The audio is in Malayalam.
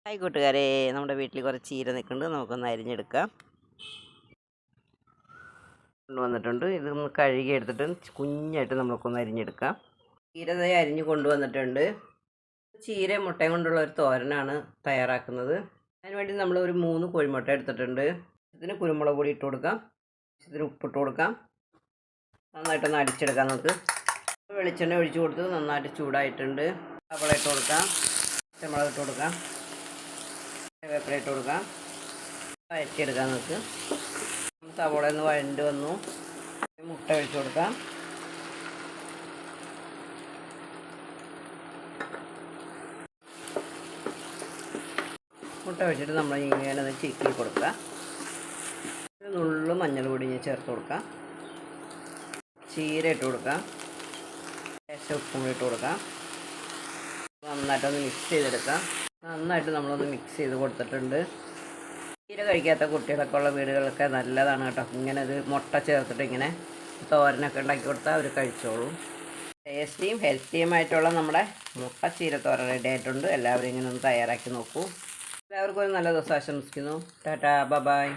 ഹായ് കൂട്ടുകാരെ, നമ്മുടെ വീട്ടിൽ കുറച്ച് ചീര നിൽക്കുന്നുണ്ട്. നമുക്കൊന്ന് അരിഞ്ഞെടുക്കാം. കൊണ്ടുവന്നിട്ടുണ്ട്. ഇതൊന്ന് കഴുകി എടുത്തിട്ട് കുഞ്ഞായിട്ട് നമുക്കൊന്ന് അരിഞ്ഞെടുക്കാം. ചീര അരിഞ്ഞ് കൊണ്ടുവന്നിട്ടുണ്ട്. ചീര മുട്ടയും കൊണ്ടുള്ള ഒരു തോരനാണ് തയ്യാറാക്കുന്നത്. അതിനുവേണ്ടി നമ്മൾ ഒരു 3 കോഴിമുട്ട എടുത്തിട്ടുണ്ട്. ഇതിന് കുരുമുളക് പൊടി ഇട്ട് കൊടുക്കാം. ഇതിന് ഉപ്പിട്ട് കൊടുക്കാം. നന്നായിട്ടൊന്ന് അടിച്ചെടുക്കാം. നമുക്ക് വെളിച്ചെണ്ണ ഒഴിച്ച് കൊടുത്ത് നന്നായിട്ട് ചൂടായിട്ടുണ്ട്. സവാള ഇട്ട് കൊടുക്കാം. പച്ചമുളക് ഇട്ട് കൊടുക്കാം. വേപ്പില ഇട്ട് കൊടുക്കാം. വഴറ്റിയെടുക്കാം. നമുക്ക് സവോള ഒന്ന് വഴണ്ട് വന്നു. മുട്ട ഒഴിച്ച് കൊടുക്കാം. മുട്ട ഒഴിച്ചിട്ട് നമ്മൾ ഇങ്ങനെ ഒന്ന് ചിക്കി കൊടുക്കുക. നുള്ളു മഞ്ഞൾ പൊടി ചേർത്ത് കൊടുക്കാം. ചീര ഇട്ട് കൊടുക്കാം. ലേശം ഉപ്പും കൂടി ഇട്ട് കൊടുക്കാം. നന്നായിട്ടൊന്ന് മിക്സ് ചെയ്തെടുക്കാം. നന്നായിട്ട് നമ്മളൊന്ന് മിക്സ് ചെയ്ത് കൊടുത്തിട്ടുണ്ട്. ചീര കഴിക്കാത്ത കുട്ടികളൊക്കെ ഉള്ള വീടുകളൊക്കെ നല്ലതാണ് കേട്ടോ. ഇങ്ങനെ ഇത് മുട്ട ചേർത്തിട്ട് ഇങ്ങനെ തോരനൊക്കെ ഉണ്ടാക്കി കൊടുത്താൽ അവർ കഴിച്ചോളും. ടേസ്റ്റിയും ഹെൽത്തിയുമായിട്ടുള്ള നമ്മുടെ മുട്ട ചീരത്തോരൻ റെഡി ആയിട്ടുണ്ട്. എല്ലാവരും ഇങ്ങനെ ഒന്ന് തയ്യാറാക്കി നോക്കൂ. എല്ലാവർക്കും ഒരു നല്ല ദിവസം ആശംസിക്കുന്നു. ടാറ്റാ, ബൈ.